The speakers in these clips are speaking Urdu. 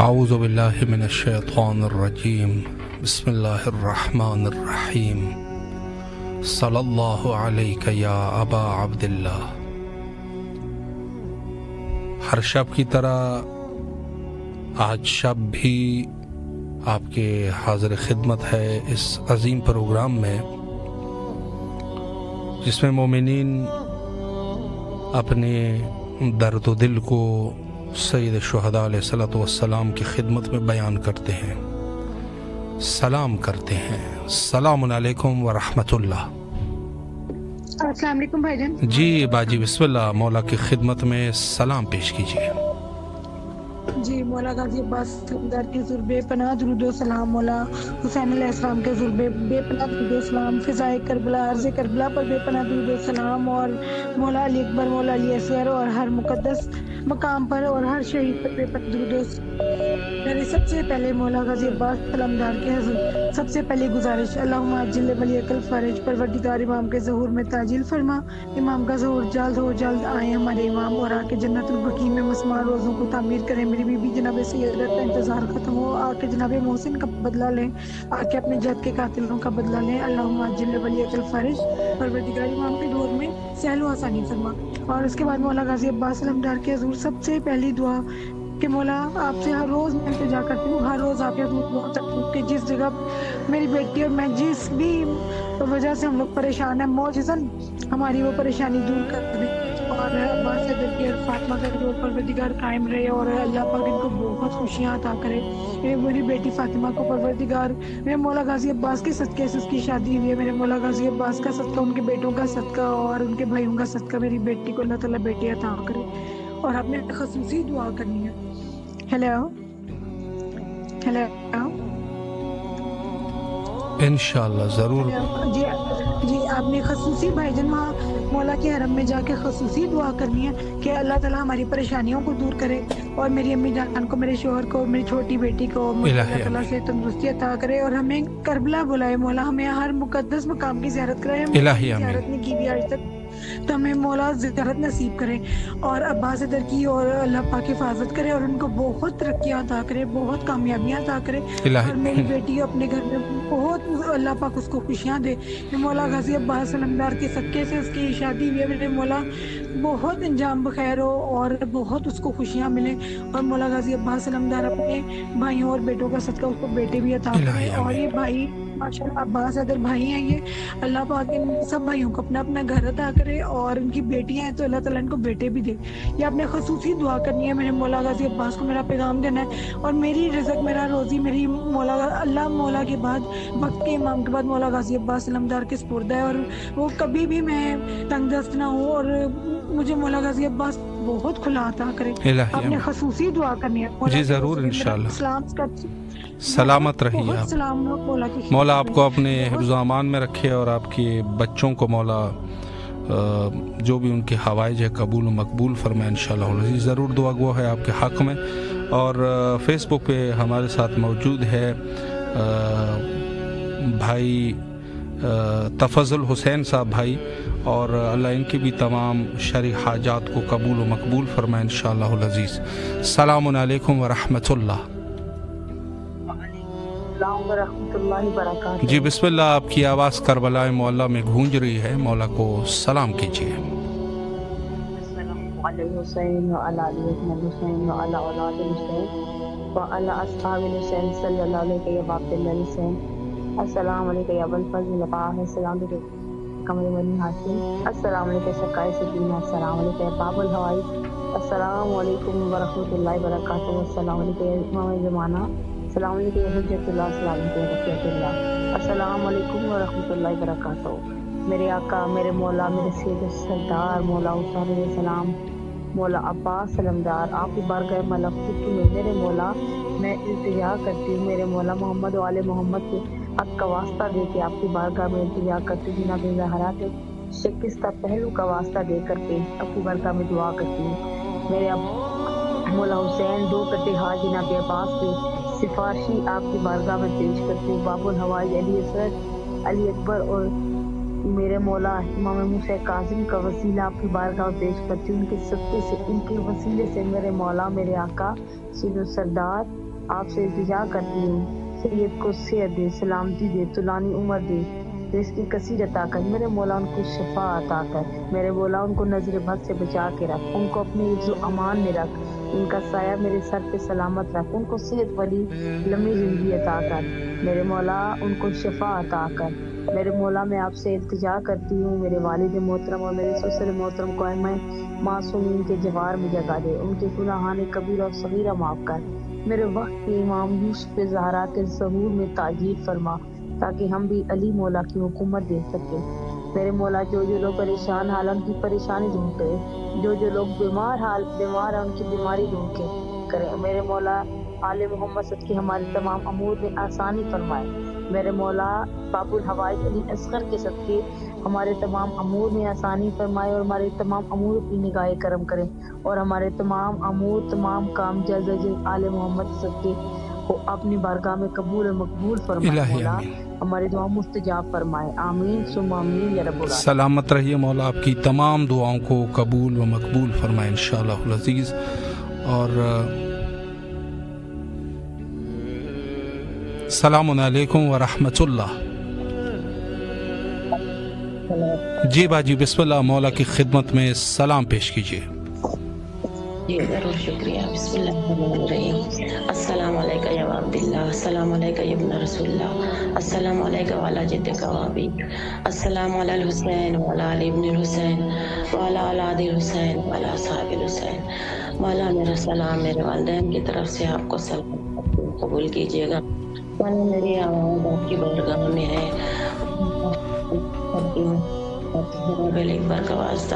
اعوذ باللہ من الشیطان الرجیم بسم اللہ الرحمن الرحیم صلی اللہ علیہ یا ابا عبداللہ۔ ہر شب کی طرح آج شب بھی آپ کے حاضر خدمت ہے اس عظیم پروگرام میں، جس میں مومنین اپنے درد و دل کو سید الشہداء علیہ الصلوۃ والسلام کی خدمت میں بیان کرتے ہیں، سلام کرتے ہیں۔ السلام علیکم ورحمۃ اللہ۔ السلام علیکم بھائی جان۔ جی باجی بسم اللہ، مولا کی خدمت میں سلام پیش کیجیے۔ جی مولا غازی عباس در کے حضور بے پناہ درود و سلام، مولا حسین علیہ السلام کے حضور بے پناہ درود و سلام، فضائے کربلا عرض کربلا پر بے پناہ درود و سلام، اور مولا علی اکبر، مولا علی اصغر اور ہر مقدس مقام پر اور ہر شہید پر بے پناہ درود و سلام۔ میرے سب سے پہلے مولا غازی عباس علمدار کے حضور سب سے پہلی گزارش، اللہم عجل ولیک الفرج، پروردگار امام کے ظہور میں تعجیل فرما، امام کا ظہور جلد ہو جلد آئے ہمارے امام، اور آ کے جنت البقیع میں مسمار روزوں کو تعمیر کریں۔ میری بی بی جناب سیدت کا انتظار ختم ہو، آ کے جناب محسن کا بدلہ لیں، آ کے اپنے جد کے قاتلوں کا بدلہ لیں۔ اللہم عجل ولیک الفرج، پروردگار امام کے دور میں سہل و آسانی فرما۔ اور اس کے بعد مولا غازی عباس علمدار کے حضور سب سے پہلی دعا کہ مولا آپ سے ہر روز میں التجا کرتی ہوں، ہر روز آپ کے حضور دعا کرتی ہوں کہ جس جگہ میری بیٹی اور میں جس بھی وجہ سے ہم لوگ پریشان ہیں، معجزاً ہماری وہ پریشانی دور کر دیں، اور عباس حیدر کی اور فاطمہ کا جو پروردگار قائم رہے، اور اللہ پاک ان کو بہت خوشیاں عطا کرے۔ میری بیٹی فاطمہ کو پروردگار میرے مولا غازی عباس کے صدقے سے اس کی شادی ہوئی ہے، میرے مولا غازی عباس کا صدقہ، ان کے بیٹوں کا صدقہ اور ان کے بھائیوں کا صدقہ میری بیٹی کو اللہ تعالیٰ بیٹی عطا کرے۔ اور آپ نے خصوصی دعا کرنی ہے۔ ہیلو انشاءاللہ ضرور۔ جی آپ نے خصوصی بھائی جان وہاں مولا کے حرم میں جا کے خصوصی دعا کرنی ہے کہ اللہ تعالیٰ ہماری پریشانیوں کو دور کرے، اور میری امی جان کو، میرے شوہر کو، میری چھوٹی بیٹی کو اللہ تعالیٰ سے تندرستی عطا کرے، اور ہمیں کربلا بلائے مولا، ہمیں ہر مقدس مقام کی زیارت کرائے، ہم زیارت نہیں کی بھی آج تک، تو ہمیں مولا زیارت نصیب کرے، اور عباس حیدر کی اور اللہ پاک حفاظت کرے، اور ان کو بہت ترقیاں عطا کرے، بہت کامیابیاں عطا کرے، اور میری بیٹی اپنے گھر میں بہت اللہ پاک اس کو خوشیاں دے۔ مولا غازی عباس علمدار کے صدقے سے اس کی شادی ہوئی ہے، میرے مولا بہت انجام بخیر ہو اور بہت اس کو خوشیاں ملیں، اور مولا غازی عباس علمدار اپنے بھائیوں اور بیٹوں کا صدقہ اس کو بیٹے بھی عطا کرے، اور یہ بھائی ماشاءاللہ عباس حیدر بھائی ہیں، یہ اللہ پاک ان سب بھائیوں کو اپنا اپنا گھر عطا کرے، اور ان کی بیٹیاں ہیں تو اللہ تعالیٰ ان کو بیٹے بھی دے۔ یہ آپ نے خصوصی دعا کرنی ہے، میرے مولا غازی عباس کو میرا پیغام دینا ہے، اور میری رزق، میرا روزی، میری اللہ مولا کے بعد، وقت کے امام کے بعد مولا غازی عباس علمدار کے سپرد ہے، اور وہ کبھی بھی میں تنگ دست نہ ہوں، اور مجھے مولا غازی عباس بہت کھلا عطا کرے۔ آپ نے خصوصی دعا کرنی ہے۔ جی ضرور انشاءاللہ۔ اسلام کا سلامت رہیے آپ، مولا آپ کو اپنے حفظ و امان میں رکھے، اور آپ کے بچوں کو مولا جو بھی ان کے حوائج ہے قبول و مقبول فرمائے انشاءاللہ۔ ضرور دعا گو ہے آپ کے حق میں۔ اور فیس بک پہ ہمارے ساتھ موجود ہے بھائی تفضل حسین صاحب بھائی، اور اللہ ان کی بھی تمام شرعی حاجات کو قبول و مقبول فرمائے انشاءاللہ العزیز۔ السلام علیکم ورحمۃ اللہ۔ ورحمۃ اللہ وبرکاتہ۔ جی بسم اللہ، آپ کی آواز کربلا معلیٰ میں گونج رہی ہے، مولا کو سلام کیجیے۔ السلام علیہ حسین وعلی آل حسین وعلی اولاد حسین وعلی اصحاب حسین صلی اللہ علیہ یا باب اللہ حسین۔ السلام علیکم یا ابوالفضل السلام علیکم قمر بنی ہاشم، السلام علیکم سکائے سکینہ، السلام علیکم یا باب الہوائی، السلام علیکم ورحمۃ اللہ وبرکاتہ، السلام علیکم امام زمانہ، السلام علیکم حجت اللہ، السلام علیکم رفیعت اللہ، السلام علیکم ورحمۃ اللہ وبرکاتہ۔ میرے آقا، میرے مولا، میرے سید سردار مولا حسین علیہ السلام، مولا عباس علمدار، آپ کی بارگاہ ملکوت میں میرے مولا میں التجا کرتی ہوں، میرے مولا محمد و آل محمد کے حق کا واسطہ دے کے آپ کی بارگاہ میں التجا کرتی ہوں، جناب زہرا کے شکستہ پہلو کا واسطہ دے کر کے آپ کی بارگاہ میں دعا کرتی ہوں۔ میرے مولا حسین دو کٹے ہاتھ جناب عباس کی سفارشی آپ کی بارگاہ میں پیش کرتی ہوں، باب الہوائی علی اصغر، علی اکبر، اور میرے مولا امام موسیٰ کاظم کا وسیلہ آپ کی بارگاہ میں پیش کرتی ہوں، ان کے صدقے سے، ان کے وسیلے سے میرے مولا، میرے آقا سید السردار آپ سے التجا کرتی ہوں سید کو صحت دے، سلامتی دے، طولانی عمر دے، رزق کی کثیر عطا کر، میرے مولا ان کو شفا عطا کر، میرے مولا ان کو نظر بد سے بچا کے رکھ، ان کو اپنے حفظ و امان میں رکھ، ان کا سایہ میرے سر پہ سلامت رکھ، ان کو صحت والی لمبی زندگی عطا کر، میرے مولا ان کو شفا عطا کر، میرے مولا میں آپ سے التجا کرتی ہوں میرے والد محترم اور میرے سسر محترم کو میں معصومین کے جوار میں جگہ دے، ان کے گناہان کبیرہ اور صغیرہ معاف کر، میرے وقت کے امام یوسف زہرا کے ظہور میں تاجیل فرما تاکہ ہم بھی علی مولا کی حکومت دیکھ سکیں، میرے مولا جو لوگ پریشان حال ان کی پریشانی دور کرے، جو لوگ بیمار ہیں ان کی بیماری دور کرے، میرے مولا آل محمد صدقے کی ہمارے تمام امور میں آسانی فرمائے، میرے مولا باب الحوائج علی اصغر کے صدقے ہمارے تمام امور میں آسانی فرمائے اور ہمارے تمام امور اپنی نگاہ کرم کرے اور ہمارے تمام امور تمام کام جلد از جلد آل محمد صدقے کو اپنی بارگاہ میں قبول اور مقبول فرمائے، مولا ہماری دعا مستجاب فرمائے، آمین ثم آمین یا رب العالمین۔ سلامت رہیے، مولا آپ کی تمام دعاؤں کو قبول و مقبول فرمائے انشاءاللہ العزیز۔ اور السلام علیکم ورحمۃ اللہ۔ جی باجی بسم اللہ، مولا کی خدمت میں سلام پیش کیجیے۔ جی ضرور، شکریہ۔ بسم اللہ الرحمن الرحیم۔ السلام علیکم یا عبداللہ، السلام علیکم یا ابن رسول اللہ، السلام علیکم وعلی جدک وابی، السلام علی الحسین وعلی علی ابن الحسین وعلی اولاد الحسین وعلی اصحاب الحسین۔ مولا میرا سلام میرے والدین کی طرف سے آپ کو سلام قبول کیجیے گا۔ مولا میری آواز آپ کی بارگاہ میں ہے، ایک بار کا واسطہ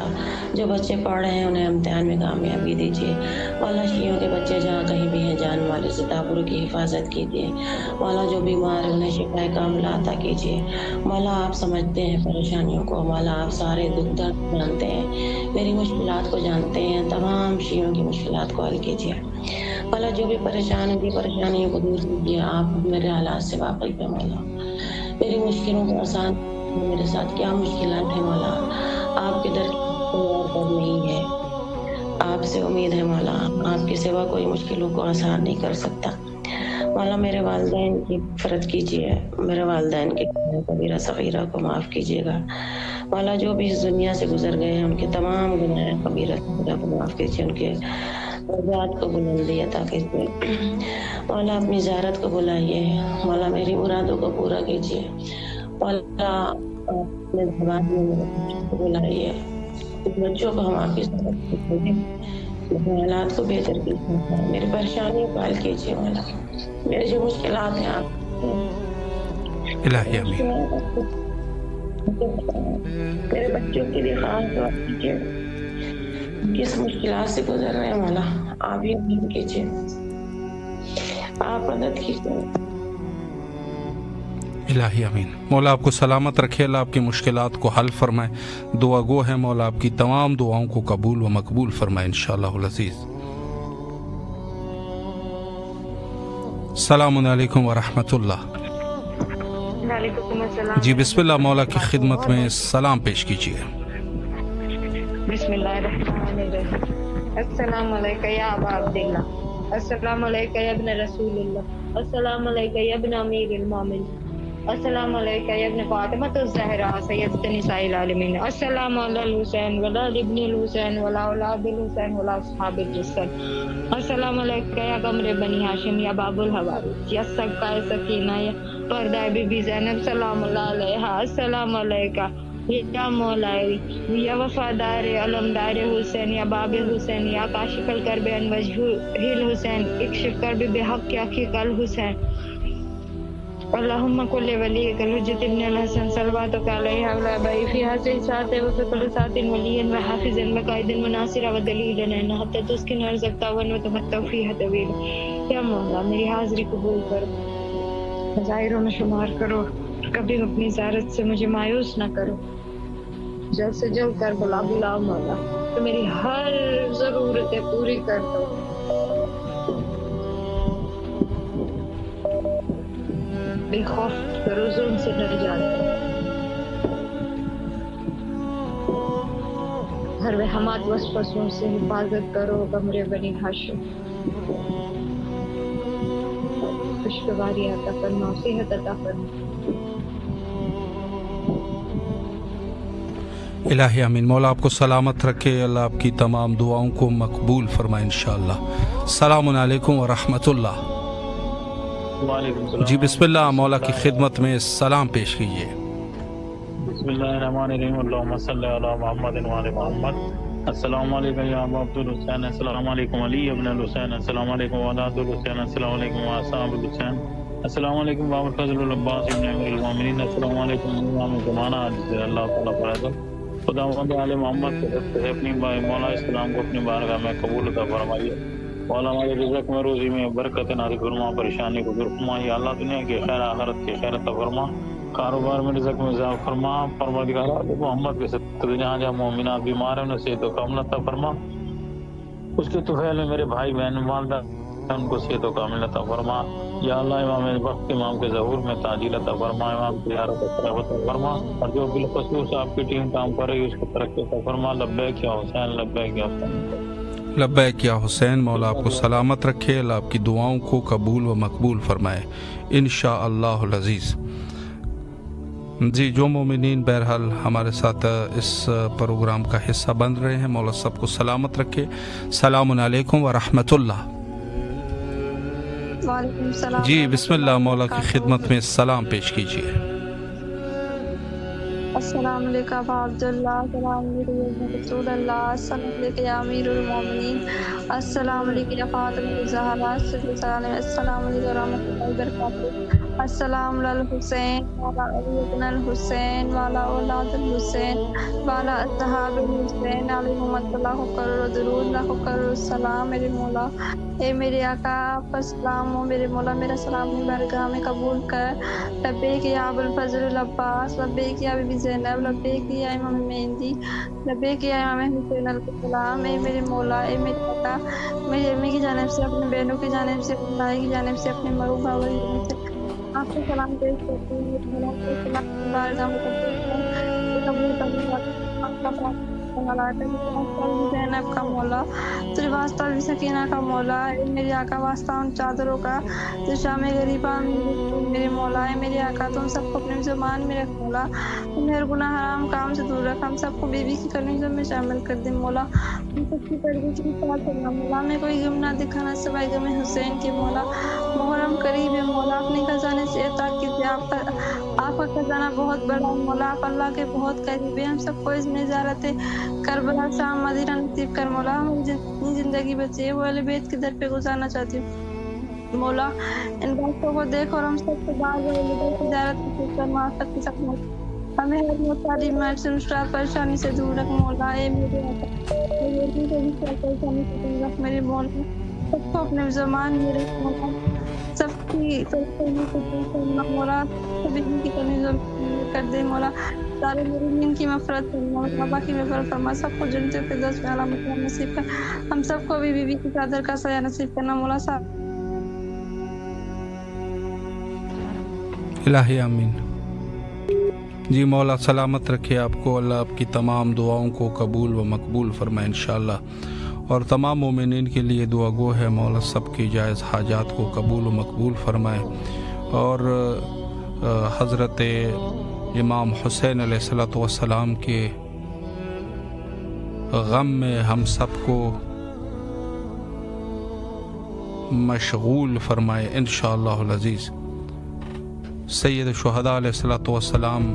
جو بچے پڑھ رہے ہیں انہیں امتحان میں کامیابی دیجیے۔ مولا شیعوں کے بچے جہاں کہیں بھی ہیں جان والے سے تابروں کی حفاظت کیجیے۔ مولا جو بیمار ہیں انہیں شفا کاملہ عطا کیجیے۔ مولا آپ سمجھتے ہیں پریشانیوں کو، مولا آپ سارے دکھ درد جانتے ہیں، میری مشکلات کو جانتے ہیں، تمام شیعوں کی مشکلات کو حل کیجیے۔ مولا جو بھی پریشان ہے پریشانیوں کو دور کیجیے، آپ میرے حالات سے واقف ہیں مولا، میری مشکلوں کو آسان، میرے ساتھ کیا مشکلات ہیں مولا، آپ کے در پر نہیں ہے، آپ سے امید ہے مولا، آپ کے سوا کوئی مشکلوں کو آسان نہیں کر سکتا۔ مولا میرے والدین کی مغفرت کیجیے، میرے والدین کے کبیرہ صغیرہ کو معاف کیجیے گا۔ مولا جو بھی اس دنیا سے گزر گئے ہیں ان کے تمام گناہ کبیرہ صغیرہ کو معاف کیجیے، ان کے درجات کو بلندی عطا کیجیے۔ مولا اپنی زیارت کو بلائیے، مولا میری مرادوں کو پورا کیجیے۔ مولا اپنے زبان میں میرے بچوں کو بلائیے، بچوں کو ہم آپ کی طرف میرے حالات کو بہتر کیجیے، میری پریشانیوں کو حل کیجیے مولا، میرے جو مشکلات ہیں آپ الہی آمین۔ میرے بچوں کے لیے خاص دعا کیجیے، کس مشکلات سے گزر رہے ہیں مولا آپ ہی مدد کیجیے، آپ مدد کیجیے۔ الہی آمین۔ مولا آپ کو سلامت رکھے، اللہ آپ کی مشکلات کو حل فرمائے، دعا گو ہے مولا آپ کی تمام دعاؤں کو قبول و مقبول فرمائے انشاءاللہ العزیز۔ السلام علیکم ورحمۃ اللہ۔ وعلیکم السلام۔ جی بسم اللہ، مولا کی خدمت میں سلام پیش کیجیے۔ بسم اللہ الرحمن الرحیم۔ السلام علیکم یا ابا عبداللہ، السلام علیکم یا ابن رسول اللہ، السلام علیکم یا ابن امیر المومنین، السلام علیکم یا ابن فاطمہ الزہرا سیدۃ نساء العالمین، السلام علی الحسین ولا ابن الحسین ولا اولاد الحسین ولا اصحاب الحسین، السلام علیکم یا قمر بنی ہاشم یا باب الحوارث یا سقائے سکینہ یا پردہ بی بی زینب سلام اللہ علیہا، السلام علیکم یا مولائی یا وفادار علمدار حسین یا باب حسین یا کاشف الکرب عن وجہ الحسین اکشف کرب بحق یا حقیق الحسین، اللہم کل ولیک الحجت ابن الحسن صلواتک علیہ وعلی آبائہ فی حسن ساعت و فی کل ساعت ولی و حافظ و قائد و ناصر و دلیل لنا حتی تسکن ارزقتا و تمتع فیہ طویل۔ یا مولا میری حاضری قبول کرو، ظاہروں میں شمار کرو، کبھی اپنی زیارت سے مجھے مایوس نہ کرو، جلد سے جلد کربلا بلاؤ مولا، تو میری ہر ضرورتیں پوری کر دو۔ بے خوف کرو، ظلم سے ڈر جاتا، ہر وہمات وسوسوں سے حفاظت کرو، قمر بنی ہاشم۔ خوشگواری عطا فرما، صحت عطا فرما۔ الہی آمین۔ مولا آپ کو سلامت رکھے، اللہ آپ کی تمام دعاؤں کو مقبول فرمائے انشاءاللہ۔ السلام علیکم ورحمۃ اللہ۔ وعلیکم السلام۔ جی بسم اللہ، مولا کی خدمت میں سلام پیش کیجیے۔ بسم اللہ الرحمن الرحیم، اللہم صلی علی محمد وعلی محمد۔ السلام علیکم یا ابا عبد الحسین، السلام علیکم علی ابن الحسین، السلام علیکم اولاد الحسین، السلام علیکم اصحاب الحسین، السلام علیکم باب الفضل العباس ابن امیر المومنین، السلام علیکم امام زمانہ اللہ تعالیٰ فرض خدا مند علی محمد سے اپنی مولا اسلام کو اپنی بارگاہ میں قبول عطا فرمائیے۔ مولا ہمارے رزق میں روزی میں برکت نازل فرما، پریشانی کو دور فرما، یا اللہ دنیا کی خیر آخرت کی خیر عطا فرما، کاروبار میں رزق میں اضافہ فرما، پروردگار محمد کے صدقے جہاں جہاں مومنات بیمار ہیں انہیں صحت و کامل عطا فرما، اس کے طفیل میں میرے بھائی بہن والدہ ان کو صحت و کامل عطا فرما، یا اللہ امام وقت امام کے ظہور میں تعجیل عطا فرما، امام کی زیارت عطا فرما، اور جو بالخصوص آپ کی ٹیم کام کر رہی ہے اس کو ترقی عطا فرما۔ لبیک یا حسین، لبیک یا حسین، لبیک یا حسین۔ مولا آپ کو سلامت رکھے، اللہ آپ کی دعاؤں کو قبول و مقبول فرمائے انشاءاللہ العزیز۔ جی جو مومنین بہرحال ہمارے ساتھ اس پروگرام کا حصہ بن رہے ہیں، مولا سب کو سلامت رکھے۔ السلام علیکم ورحمۃ اللہ۔ وعلیکم السلام۔ جی بسم اللہ، مولا کی خدمت میں سلام پیش کیجیے۔ السلام علیکم ابا عبداللہ، السلام علیکم یا رسول اللہ، السلام علیکم یا امیر المومنین، السلام علیکم یا فاطمہ الزہرا، السلام علیکم ورحمۃ اللہ وبرکاتہ، السلام علی الحسین وعلی علی ابن الحسین وعلی اولاد الحسین وعلی اصحاب الحسین علیہم اللہ قرر درود لاکھ قرر السلام۔ میرے مولا، اے میرے آقا، آپ کا سلام ہو میرے مولا، میرا سلام بارگاہ میں قبول کر۔ لبیک یا ابو الفضل العباس، لبیک یا بی بی زینب، لبیک یا امام مہدی، لبیک یا امام حسین علیہ السلام۔ اے میرے مولا، اے میرے آقا، میری امی کی جانب سے، اپنی بہنوں کی جانب سے، اپنی بھائی کی جانب سے، اپنے مرحوم بابا کی جانب سے آپ کو سلام پیش کرتی ہوں۔ میرے مولا کے سلام بارگاہ میں قبول کر۔ زینب کا مولا، تیرے واسطہ بھی سکینہ کا مولا، اے میرے آقا واسطہ ان چادروں کا جو شام غریبہ میرے مولا، اے میرے آقا تم سب کو اپنے زبان میں رکھ مولا، تم ہر گناہ حرام کام سے دور رکھ، ہم سب کو بیوی کی کنیزوں میں شامل کر دے مولا، ہم سب کی پردے کی ساتھ کرنا مولا، ہمیں کوئی غم نہ دکھانا سوائے غم حسین کے مولا۔ محرم قریب ہے مولا، اپنے خزانے سے عطا کیجیے، آپ کا خزانہ بہت بڑا ہے مولا، آپ اللہ کے بہت قریب ہے، ہم سب کو اس میں زیارت کربلا شام مدینہ نصیب کر مولا، ہم جتنی زندگی بچی ہے وہ اہل بیت کے در پہ گزارنا چاہتی ہوں مولا، ان باتوں کو دیکھ اور ہم سب کو بعض کی زیارت نصیب کر، معاف کی سکتے ہمیں ہر مختاری مائر سے مشکلات پریشانی سے دور رکھ مولا، اے میرے پریشانی سے دور رکھ میرے مولا، سب کو اپنے زمان میں رکھ مولا، سب کی پریشانی سے دور کرنا مولا، سبھی کی کنیزوں میں کر دے مولا، سارے مرمین کی مغفرت فرما، بابا کی مغفرت فرما، سب کو جنت الفردوس میں اعلیٰ مقام نصیب کر، ہم سب کو بھی بیوی کی چادر کا سایہ نصیب کرنا مولا صاحب۔ الہی آمین۔ جی مولا سلامت رکھے آپ کو، اللہ آپ کی تمام دعاؤں کو قبول و مقبول فرمائے انشاءاللہ، اور تمام مومنین کے لیے دعا گو ہے مولا سب کی جائز حاجات کو قبول و مقبول فرمائے، اور حضرت امام حسین علیہ السلام کے غم میں ہم سب کو مشغول فرمائے انشاءاللہ العزیز۔ سید الشہداء علیہ السلام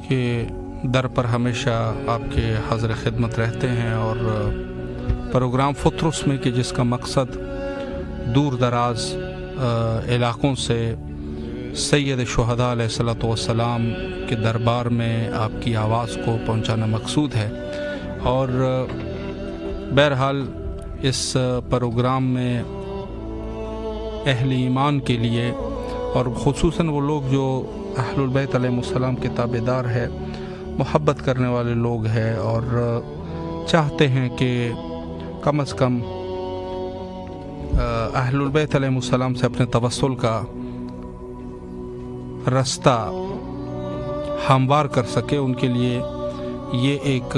کے در پر ہمیشہ آپ کے حاضر خدمت رہتے ہیں، اور پروگرام فطرس میں کہ جس کا مقصد دور دراز علاقوں سے سید الشہداء علیہ السلام کے دربار میں آپ کی آواز کو پہنچانا مقصود ہے، اور بہرحال اس پروگرام میں اہل ایمان کے لیے، اور خصوصاً وہ لوگ جو اہل البیت علیہ السلام کے تابعدار ہے، محبت کرنے والے لوگ ہیں، اور چاہتے ہیں کہ کم از کم اہل البیت علیہ السلام سے اپنے توسل کا رستہ ہموار کر سکے، ان کے لیے یہ ایک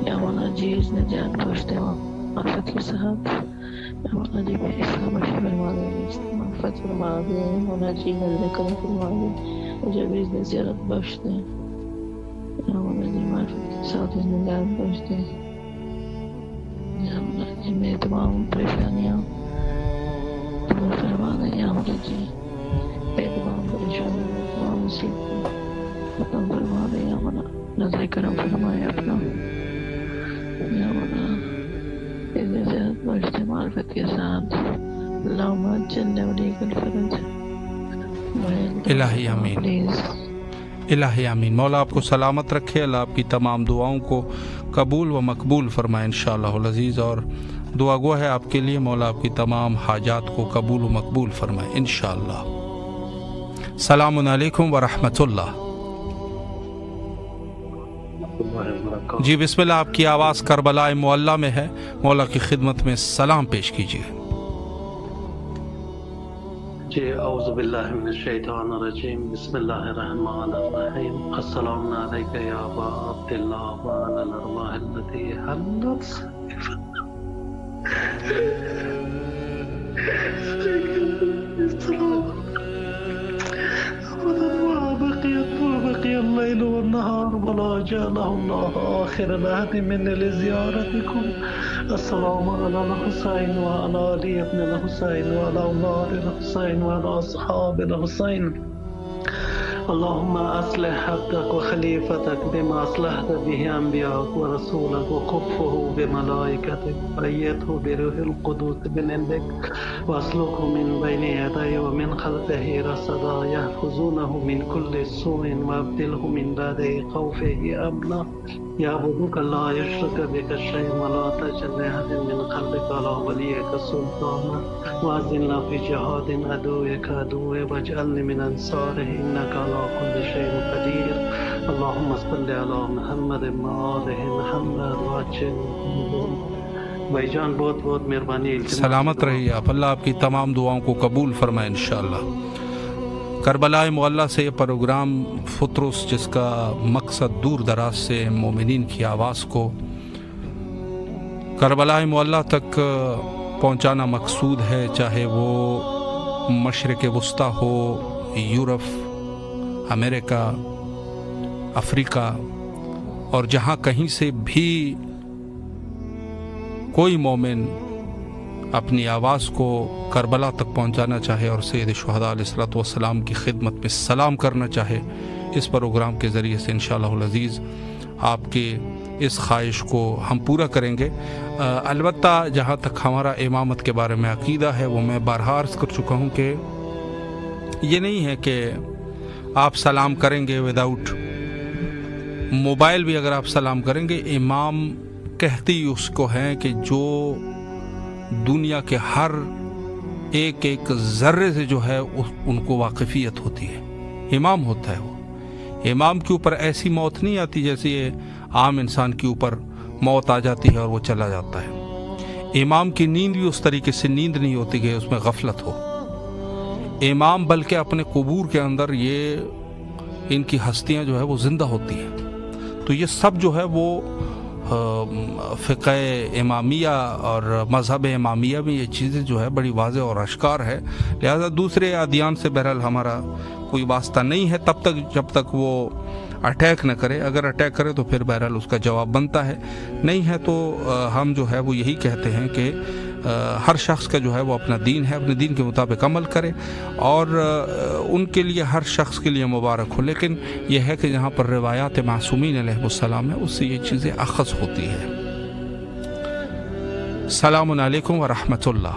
یا مولا جی اس نے جان بخشتے معرفت کے ساتھ، یا مولا جی میں اسلام فرما دے، معرفت فرما دے، مولا جی نظر کرم فرما دے، مجھے بھی اس نے زیارت بخش دے، یا مولا جی معرفت کے ساتھ اس نے جان بخش دے، یا مولا جی میری تمام پریشانیاں دور فرما دے، یا مولا جی میری تمام پریشانیاں تمام مصیبتیں ختم فرما دے، یا مولا نظر کرم فرمائے اپنا، یا مولا اس زیارت بخشتے معرفت کے ساتھ، اللہم جل ولیک الفرج الہی آمین، الہی آمین۔ مولا آپ کو سلامت رکھے، اللہ آپ کی تمام دعاؤں کو قبول و مقبول فرمائے انشاءاللہ العزیز، اور دعا گو ہے آپ کے لیے، مولا آپ کی تمام حاجات کو قبول و مقبول فرمائے انشاءاللہ۔ سلام علیکم ورحمۃ اللہ۔ جی بسم اللہ، آپ کی آواز کربلا معلیٰ میں ہے، مولا کی خدمت میں سلام پیش کیجیے۔ جی اعوذ باللہ من الشیطان الرجیم، بسم اللہ الرحمن الرحیم، السلام علیکم یا ابا عبداللہ وعلی الارواح التي حلت وبقي الليل والنهار ولا جعله الله آخر العهد من لزيارتكم، السلام على الحسين وعلى علي بن الحسين وعلى أولاد الحسين وعلى أصحاب الحسين، اللهم أصلح عبدك وخليفتك بما أصلحت به أنبياءك ورسولك، وكفه بملائكتك، وأيده بروح القدس من عندك، واسلكه من بين يديه ومن خلفه رصدا يحفظونه من كل سوء، وابدله من بعده خوفه أمنا، يعبدك لا يشرك بك شيء، ولا تجعل لأحد من خلقك على وليك سلطانا، وأذن في جهاد عدوك عدوي، واجعلني من أنصاره، إنك على كل شيء قدير، اللهم صل على محمد وآل محمد وعجل۔ بھائی جان بہت بہت مہربانی، سلامت رہیے آپ، اللہ آپ کی تمام دعاؤں کو قبول فرمائے انشاءاللہ۔ کربلا معلیٰ سے یہ پروگرام فطرس، جس کا مقصد دور دراز سے مومنین کی آواز کو کربلا معلیٰ تک پہنچانا مقصود ہے، چاہے وہ مشرق وسطیٰ ہو، یورپ، امریکہ، افریقہ، اور جہاں کہیں سے بھی کوئی مومن اپنی آواز کو کربلا تک پہنچانا چاہے اور سید شہداء علیہ الصلوۃ والسلام کی خدمت میں سلام کرنا چاہے، اس پروگرام کے ذریعے سے انشاءاللہ العزیز آپ کے اس خواہش کو ہم پورا کریں گے۔ البتہ جہاں تک ہمارا امامت کے بارے میں عقیدہ ہے، وہ میں بارہا عرض کر چکا ہوں کہ یہ نہیں ہے کہ آپ سلام کریں گے وداؤٹ موبائل بھی، اگر آپ سلام کریں گے، امام کہتی اس کو ہیں کہ جو دنیا کے ہر ایک ایک ذرے سے جو ہے ان کو واقفیت ہوتی ہے، امام ہوتا ہے وہ۔ امام کے اوپر ایسی موت نہیں آتی جیسے عام انسان کے اوپر موت آ جاتی ہے اور وہ چلا جاتا ہے۔ امام کی نیند بھی اس طریقے سے نیند نہیں ہوتی کہ اس میں غفلت ہو۔ امام بلکہ اپنے قبور کے اندر یہ ان کی ہستیاں جو ہے وہ زندہ ہوتی ہیں۔ تو یہ سب جو ہے وہ فقہ امامیہ اور مذہب امامیہ میں یہ چیزیں جو ہے بڑی واضح اور اشکار ہے، لہذا دوسرے ادیان سے بہرحال ہمارا کوئی واسطہ نہیں ہے تب تک جب تک وہ اٹیک نہ کرے۔ اگر اٹیک کرے تو پھر بہرحال اس کا جواب بنتا ہے، نہیں ہے تو ہم جو ہے وہ یہی کہتے ہیں کہ ہر شخص کا جو ہے وہ اپنا دین ہے، اپنے دین کے مطابق عمل کرے، اور ان کے لیے ہر شخص کے لیے مبارک ہو، لیکن یہ ہے کہ جہاں پر روایات معصومین علیہ السلام ہے اس سے یہ چیزیں اخذ ہوتی ہے۔ السلام علیکم ورحمۃ اللہ۔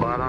12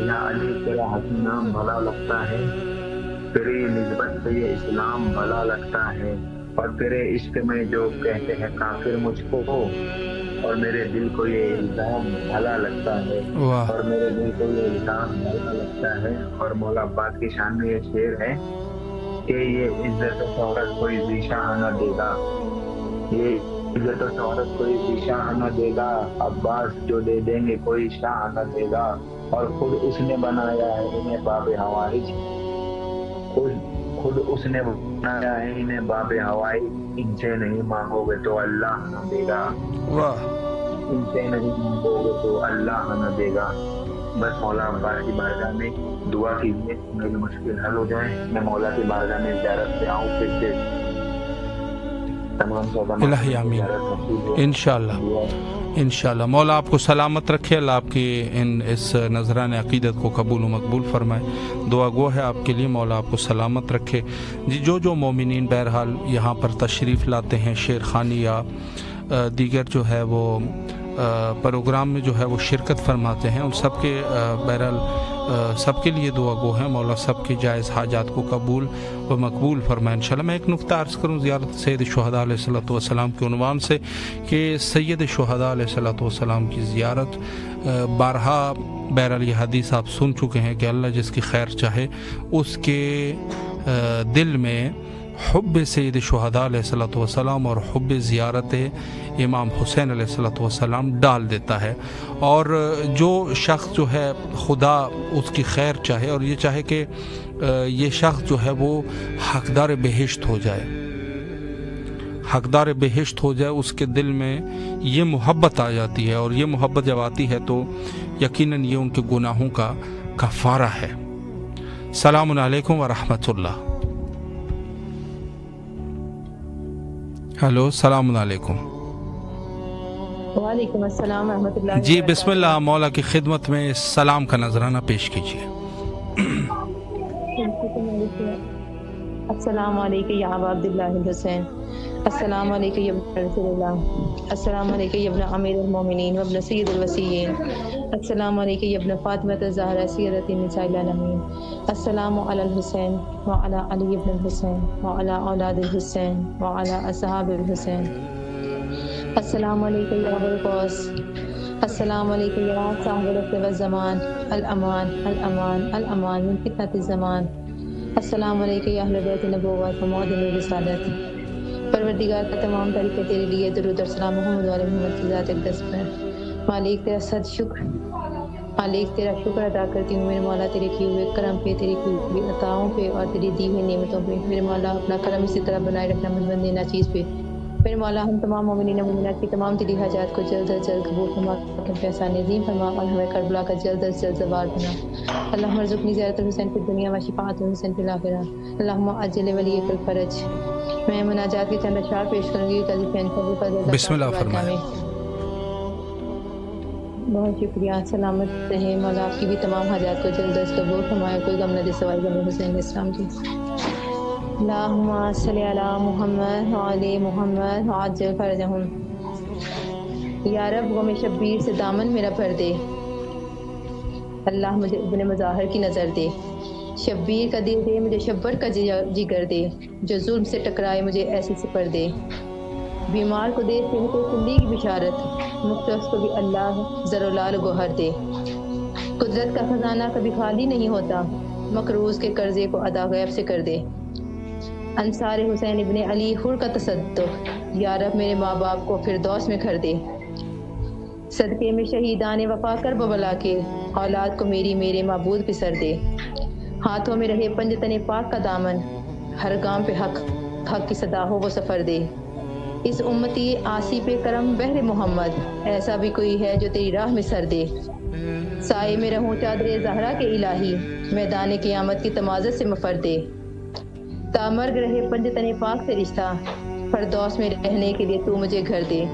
یا علی تیرا حسین نام بھلا لگتا ہے، تیری نسبت سے یہ اسلام بھلا لگتا ہے، اور تیرے عشق میں جو کہتے ہیں کافر مجھ کو، اور میرے دل کو یہ الزام بھلا لگتا ہے، اور میرے دل کو یہ الزام بھلا لگتا ہے۔ اور مولا عباس کی شان میں یہ شعر ہے کہ یہ عزت و شہرت کوئی ذیشاں نہ دے گا، یہ عزت و شہرت کوئی ذیشاں نہ دے گا، عباس جو دے دیں گے کوئی شاہ نہ دے گا، اور خود اس نے بنایا ہے انہیں باب حوائج، خود اس نے بنایا ہے انہیں باب حوائج، ان سے نہیں مانگو گے تو اللہ نہ دے گا، ان سے نہیں مانگو گے تو اللہ نہ دے گا۔ بس مولا عباس کی بارگاہ میں دعا کیجیے میری مشکل حل ہو جائے، میں مولا کی بارگاہ میں زیارت سے آؤں، پھر سے تمام الہی آمین انشاءاللہ انشاءاللہ۔ مولا آپ کو سلامت رکھے، اللہ آپ کی اس نذران عقیدت کو قبول و مقبول فرمائے، دعا گو ہے آپ کے لیے، مولا آپ کو سلامت رکھے۔ جی جو مومنین بہرحال یہاں پر تشریف لاتے ہیں، شعر خوانی یا دیگر جو ہے وہ پروگرام میں جو ہے وہ شرکت فرماتے ہیں، ان سب کے بہرحال سب کے لیے دعا گو ہے، مولا سب کی جائز حاجات کو قبول و مقبول فرمائے انشاءاللہ۔ میں ایک نقطہ عرض کروں زیارت سید شہداء علیہ الصلوۃ والسلام کے عنوان سے کہ سید شہداء علیہ الصلوۃ والسلام کی زیارت بارہا بہرحال یہ حدیث آپ سن چکے ہیں کہ اللہ جس کی خیر چاہے اس کے دل میں حب سید شہداء علیہ الصلوۃ والسلام اور حب زیارت امام حسین علیہ الصلوۃ والسلام ڈال دیتا ہے، اور جو شخص جو ہے خدا اس کی خیر چاہے اور یہ چاہے کہ یہ شخص جو ہے وہ حقدار بہشت ہو جائے، حقدار بہشت ہو جائے، اس کے دل میں یہ محبت آ جاتی ہے، اور یہ محبت جب آتی ہے تو یقیناً یہ ان کے گناہوں کا کفارہ ہے۔ السلام علیکم ورحمۃ اللہ۔ ہلو السلام علیکم۔ وعلیکم السلام ورحمۃ اللہ۔ جی بسم اللہ، مولا کی خدمت میں سلام کا نذرانہ پیش کیجیے۔ السلام علیکم یا ابا عبداللہ الحسین، السلام علیکم یا ابن رسول اللہ، السلام علیکم یا ابن امیر المومنین و ابن سید الوصیین، السلام علیکم یا ابن فاطمہ الزہرا سیدۃ النساء العالمین، السلام علی الحسین وعلی علی ابن الحسین وعلی اولاد الحسین وعلی اصحاب الحسین، السلام علیکم یا ابو القاس، السلام علیکم یا صاحب الوقت والزمان، الامان الامان الامان من فتنۃ الزمان، السلام علیکم یا اہل بیت نبوت و معدن الرسالت۔ پروردگار کا تمام طریقے تیرے لیے، درود اور سلام محمد و آل محمد کی ذات اقدس پر۔ مالک تیرا صد شکر، مالک تیرا شکر ادا کرتی ہوں میرے مولا تیرے کیے ہوئے کرم پہ، تیری کی ہوئی عطاؤں پہ اور تیری دی ہوئی نعمتوں پہ۔ میرے مولا اپنا کرم اسی طرح بنائے رکھنا مجھ دینا چیز پہ۔ میرے مولا ہم تمام مومنین و مومنات کی تمام دلی حاجات کو جلد از جلد قبول فرما، احسان عظیم فرما، اور ہمیں کربلا کا جلد از جلد زوال بنا۔ اللہم ارزقنی زیارت الحسین فی الدنیا و شفاعت الحسین فی الآخرہ، اللہم عجل ولیک الفرج۔ میں مناجات کے چند اشعار پیش کروں گی قاضی فین فضل بسم اللہ فرمائیں۔ بہت شکریہ، سلامت رہیں، مولا آپ کی بھی تمام حاجات کو جلد از قبول فرمائے، کوئی غم نہ دے سوائے غم حسین علیہ السلام کی۔ اللہم صلی علی محمد وعلی محمد وعجل فرجہم۔ یا رب غم شبیر سے دامن میرا بھر دے، اللہ مجھے ابن مظاہر کی نظر دے، شبیر کا دل دے مجھے شبر کا جگر دے، جو ظلم سے ٹکرائے مجھے ایسی سپر دے، بیمار کو دے صحت و زندگی کی بشارت، مختص کو بھی اللہ زر و لال گوہر دے۔ قدرت کا خزانہ کبھی خالی نہیں ہوتا، مقروض کے قرضے کو ادا غیب سے کر دے۔ انصار حسین ابن علی حر کا تصدق، یا رب میرے ماں باپ کو فردوس میں گھر دے، صدقے میں شہیدان وفا کر ببلا کے، اولاد کو میری میرے معبود پہ سر دے۔ ہاتھوں میں رہے پنجتن پاک کا دامن، ہر گام پہ حق حق کی صدا ہو وہ سفر دے۔ اس امتی آسی پہ کرم بہر محمد، ایسا بھی کوئی ہے جو تیری راہ میں سر دے۔ سائے میں رہوں چادر زہرا کے الہی، میدان قیامت کی تمازت سے مفر دے۔ تامرگ رہے پنجتن پاک سے رشتہ، فردوس میں رہنے کے لیے تو مجھے گھر دے۔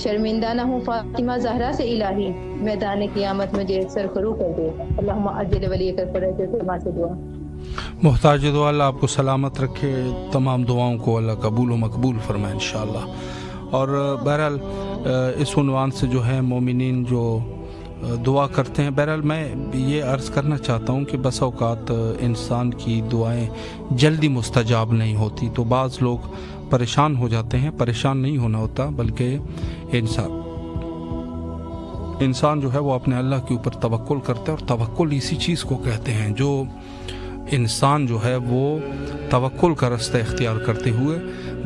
شرمندہ نہ ہوں فاطمہ زہرا سے الہی، میدان قیامت مجھے سرخرو کر دے۔ اللہم عجل ولیک الفرج سے دعا۔ محتاج دعا، اللہ آپ کو سلامت رکھے، تمام دعاؤں کو اللہ قبول و مقبول فرمائے انشاءاللہ۔ اور بہرحال اس عنوان سے جو ہے مومنین جو دعا کرتے ہیں. بہرحال میں یہ عرض کرنا چاہتا ہوں کہ بس اوقات انسان کی دعائیں جلدی مستجاب نہیں ہوتی، تو بعض لوگ پریشان ہو جاتے ہیں. پریشان نہیں ہونا ہوتا، بلکہ انسان جو ہے وہ اپنے اللہ کے اوپر توکل کرتا ہے، اور توکل اسی چیز کو کہتے ہیں جو انسان جو ہے وہ توکل کا رستہ اختیار کرتے ہوئے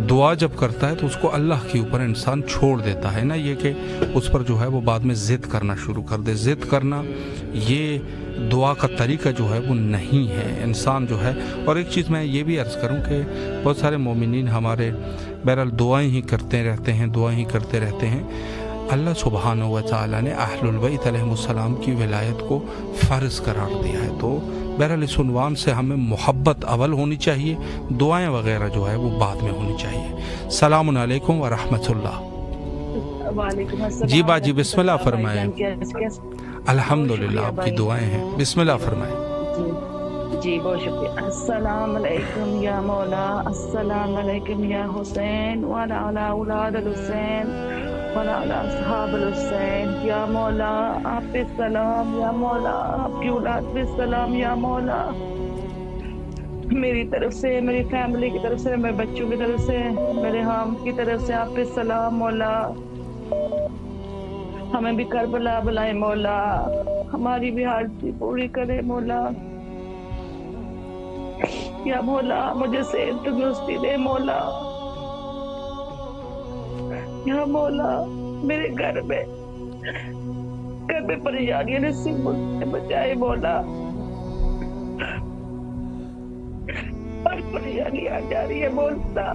دعا جب کرتا ہے تو اس کو اللہ کے اوپر انسان چھوڑ دیتا ہے، نہ یہ کہ اس پر جو ہے وہ بعد میں ضد کرنا شروع کر دے. ضد کرنا یہ دعا کا طریقہ جو ہے وہ نہیں ہے. انسان جو ہے، اور ایک چیز میں یہ بھی عرض کروں کہ بہت سارے مومنین ہمارے بہرحال دعائیں ہی کرتے رہتے ہیں، دعائیں ہی کرتے رہتے ہیں. اللہ سبحانہ و تعالیٰ نے اہل البیت علیہ السلام کی ولایت کو فرض قرار دیا ہے. تو بہرحال اس عنوان سے ہمیں محبت اول ہونی چاہیے، دعائیں وغیرہ جو ہے وہ بعد میں ہونی چاہیے. السلام علیکم ورحمۃ اللہ. وعلیکم السلام. جی باجی بسم اللہ فرمائیں. الحمدللہ آپ کی دعائیں ہیں، بسم اللہ فرمائیں. جی بہت شکریہ. السلام علیکم یا مولا، السلام علیکم یا حسین وعلی اولاد الحسین وعلی اصحاب الحسین. یا مولا آپ پہ سلام، یا مولا آپ کی اولاد پہ سلام. یا مولا میری طرف سے، میری فیملی کی طرف سے، میرے بچوں کی طرف سے، میرے ہم کی طرف سے آپ پہ سلام. مولا ہمیں بھی کربلا بلائے مولا، ہماری بھی حاجت پوری کرے مولا. یا مولا مجھے صحت تندرستی دے مولا. یا مولا میرے گھر میں پریشانیاں نصیب سے بچائے مولا. ہر پریشانی آ جا رہی ہے مولا،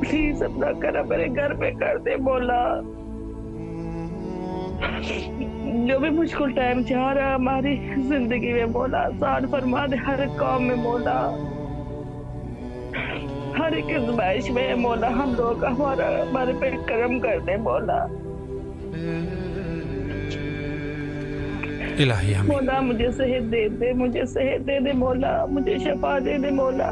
پلیز اپنا کرم میرے گھر میں کر دے مولا. جو بھی مشکل ٹائم چاہ رہا ہماری زندگی میں مولا آسان فرما دے. ہر قوم میں مولا، ہر ایک ازمائش میں مولا ہم لوگ ہمارے پہ کرم کر دے مولا. الہی آمین. مولا مجھے صحت دے دے، مجھے صحت دے دے مولا، مجھے شفا دے دے مولا.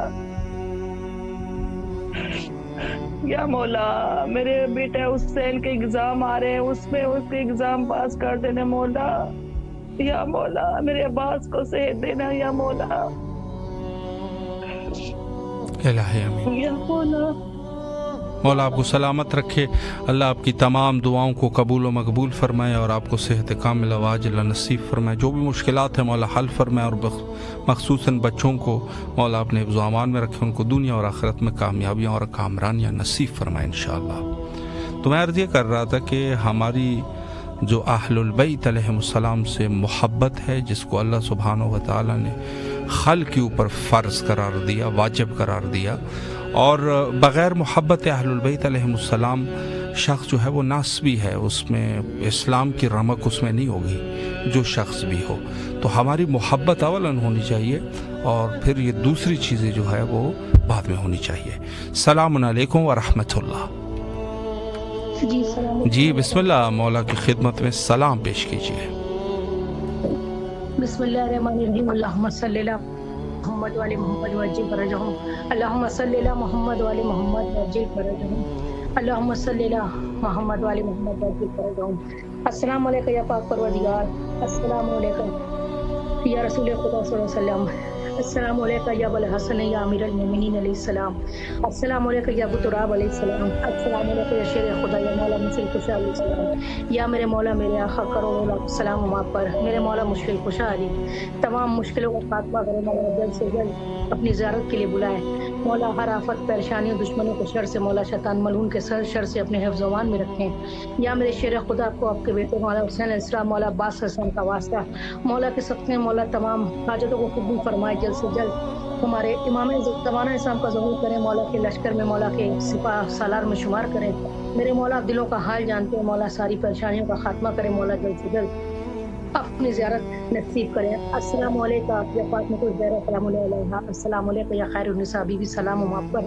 یا مولا میرے بیٹا حسین کے ایگزام آ رہے ہیں، اس میں اس کے ایگزام پاس کر دینا مولا. یا مولا میرے عباس کو صحت دینا یا مولا. الہی آمین. یا مولا مولا آپ کو سلامت رکھے، اللہ آپ کی تمام دعاؤں کو قبول و مقبول فرمائے اور آپ کو صحت کاملہ و عاجلہ نصیب فرمائے. جو بھی مشکلات ہیں مولا حل فرمائے، اور مخصوصاً بچوں کو مولا اپنے حفظ و امان میں رکھے، ان کو دنیا اور آخرت میں کامیابیاں اور کامرانیاں نصیب فرمائے انشاءاللہ. تو میں عرض یہ کر رہا تھا کہ ہماری جو اہل البیت علیہ السلام سے محبت ہے، جس کو اللہ سبحانہ و تعالیٰ نے خلق کے اوپر فرض قرار دیا، واجب قرار دیا، اور بغیر محبت اہل البیت علیہ السلام شخص جو ہے وہ ناسبی ہے، اس میں اسلام کی رمق اس میں نہیں ہوگی جو شخص بھی ہو. تو ہماری محبت اولاً ہونی چاہیے، اور پھر یہ دوسری چیزیں جو ہے وہ بعد میں ہونی چاہیے. السلام علیکم ورحمۃ اللہ. جی بسم اللہ، مولا کی خدمت میں سلام پیش کیجیے. بسم اللہ الرحمن الرحیم. اللہم صلی اللہ محمد والی محمد وجل فرجہم. اللہم صلی اللہ محمد والی محمد وجل فرجہم. اللہم صلی اللہ محمد والی محمد وجل فرجہم. السلام علیکم یا پاک پروردگار، السلام علیکم یا رسول خدا صلی اللہ علیہ وسلم. السلام علیکم یا ابوالحسن یا امیر المومنین علیہ السلام. السلام علیکم یا ابو تراب علیہ السلام. السلام علیکم یا شیر خدا یا مولا مشکل کشا علیہ السلام. یا میرے مولا میرے آقا کروڑوں السلام ہم آپ پر. میرے مولا مشکل کشا علی تمام مشکلوں کا خاتمہ کرے مولا، جلد سے جلد اپنی زیارت کے لیے بلائے مولا. ہر آفت پریشانیوں دشمنوں کے شر سے مولا، شیطان ملعون کے شر سے اپنے حفظ و امان میں رکھیں. یا میرے شیر خدا کو آپ کے بیٹے مولا حسین علیہ السلام مولا عباس حسین کا واسطہ مولا کے سخت مولا تمام حاجتوں کو قبول فرمائے. جلد سے جلد ہمارے امام زمانہ اسلام کا ظہور کریں مولا کے لشکر میں، مولا کے سپاہ سالار میں شمار کریں. میرے مولا دلوں کا حال جانتے ہیں مولا، ساری پریشانیوں کا خاتمہ کریں مولا، جلد سے جلد اپنی زیارت نصیب کریں. السلام علیکم یا فاطمہ الزہرا سلام علیہا. السلام علیکم یا خیر النساء بی بی سلام ہم آپ پر.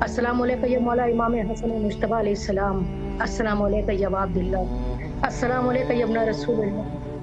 السلام علیکم یا مولا امام حسن مجتبیٰ علیہ السلام. السلام علیکم یا ابا عبداللہ. السلام علیکم یا ابن رسول اللہ.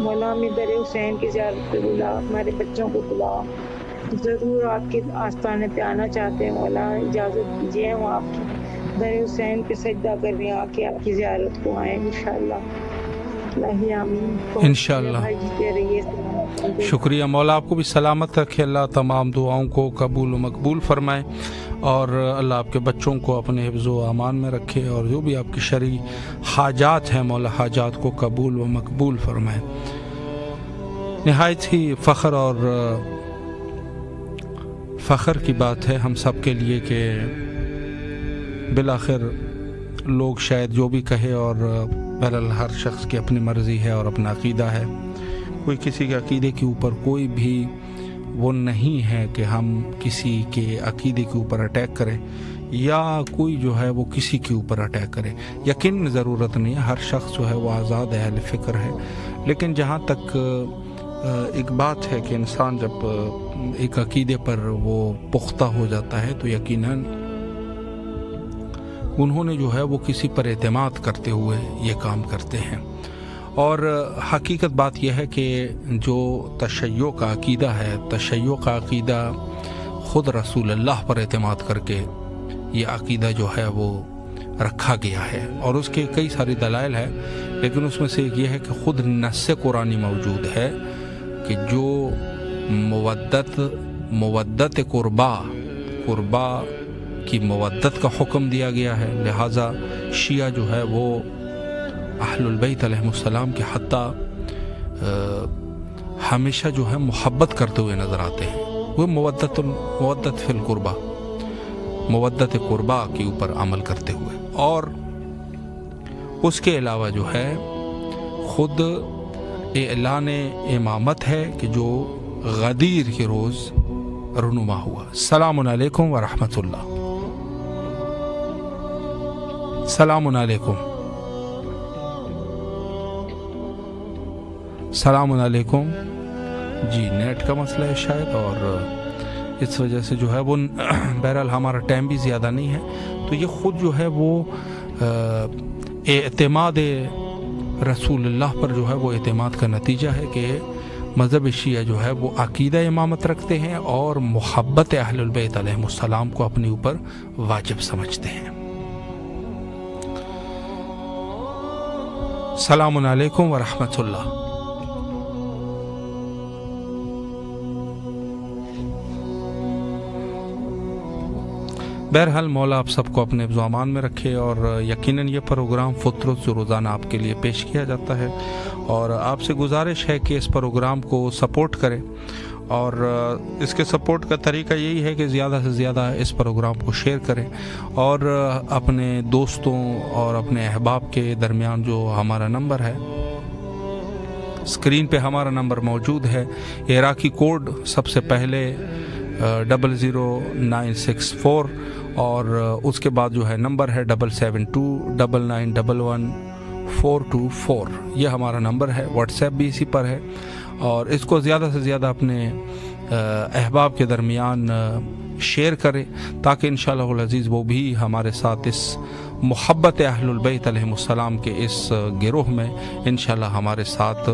مولا ہمیں در حسین کی زیارت پہ بلا، ہمارے بچوں کو بلا، ضرور آپ کے آستانے پہ آنا چاہتے ہیں مولا، اجازت دیجیے ہم آپ کی در حسین پہ سجدہ کرنے آ کے آپ کی زیارت کو آئیں انشاءاللہ۔ اللہ آمین انشاءاللہ۔ شکریہ، مولا آپ کو بھی سلامت رکھے، اللہ تمام دعاؤں کو قبول و مقبول فرمائے، اور اللہ آپ کے بچوں کو اپنے حفظ و امان میں رکھے، اور جو بھی آپ کی شرعی حاجات ہیں مولا حاجات کو قبول و مقبول فرمائے۔ نہایت ہی فخر کی بات ہے ہم سب کے لیے کہ بالآخر لوگ شاید جو بھی کہے، اور بہرحال ہر شخص کی اپنی مرضی ہے اور اپنا عقیدہ ہے، کوئی کسی کے عقیدے کے اوپر کوئی بھی وہ نہیں ہے کہ ہم کسی کے عقیدے کے اوپر اٹیک کریں، یا کوئی جو ہے وہ کسی کے اوپر اٹیک کرے، یقین ضرورت نہیں ہے، ہر شخص جو ہے وہ آزاد اہل فکر ہے۔ لیکن جہاں تک ایک بات ہے کہ انسان جب ایک عقیدے پر وہ پختہ ہو جاتا ہے تو یقیناً انہوں نے جو ہے وہ کسی پر اعتماد کرتے ہوئے یہ کام کرتے ہیں، اور حقیقت بات یہ ہے کہ جو تشیع کا عقیدہ ہے، تشیع کا عقیدہ خود رسول اللہ پر اعتماد کر کے یہ عقیدہ جو ہے وہ رکھا گیا ہے، اور اس کے کئی ساری دلائل ہیں، لیکن اس میں سے ایک یہ ہے کہ خود نص قرآنی موجود ہے کہ جو مودت قربا کی مودت کا حکم دیا گیا ہے، لہٰذا شیعہ جو ہے وہ اہل البیت علیہ السلام کے حتیٰ ہمیشہ جو ہے محبت کرتے ہوئے نظر آتے ہیں، وہ مودت فی القربہ، مودت قربا کے اوپر عمل کرتے ہوئے، اور اس کے علاوہ جو ہے خود اعلان امامت ہے کہ جو غدیر کے روز رونما ہوا۔ السلام علیکم ورحمۃ اللہ۔ السلام علیکم۔ السلام علیکم۔ جی نیٹ کا مسئلہ ہے شاید، اور اس وجہ سے جو ہے وہ بہرحال ہمارا ٹائم بھی زیادہ نہیں ہے، تو یہ خود جو ہے وہ اعتماد رسول اللہ پر جو ہے وہ اعتماد کا نتیجہ ہے کہ مذہب شیعہ جو ہے وہ عقیدہ امامت رکھتے ہیں اور محبت اہل البیت علیہ السلام کو اپنے اوپر واجب سمجھتے ہیں۔ السلام علیکم ورحمۃ اللہ۔ بہرحال مولا آپ سب کو اپنے حفظ و امان میں رکھے، اور یقیناً یہ پروگرام فطرت جو روزانہ آپ کے لیے پیش کیا جاتا ہے، اور آپ سے گزارش ہے کہ اس پروگرام کو سپورٹ کریں، اور اس کے سپورٹ کا طریقہ یہی ہے کہ زیادہ سے زیادہ اس پروگرام کو شیئر کریں، اور اپنے دوستوں اور اپنے احباب کے درمیان جو ہمارا نمبر ہے، اسکرین پہ ہمارا نمبر موجود ہے، عراقی کوڈ سب سے پہلے 00964، اور اس کے بعد جو ہے نمبر ہے 7729911424، یہ ہمارا نمبر ہے، واٹس ایپ بھی اسی پر ہے، اور اس کو زیادہ سے زیادہ اپنے احباب کے درمیان شیئر کریں تاکہ انشاءاللہ العزیز وہ بھی ہمارے ساتھ اس محبت اہل البیت علیہ السلام کے اس گروہ میں انشاءاللہ ہمارے ساتھ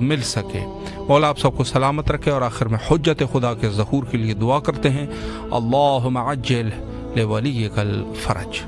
مل سکے۔ مولا آپ سب کو سلامت رکھے، اور آخر میں حجت خدا کے ظہور کے لیے دعا کرتے ہیں، اللہم عجل لولیک الفرج۔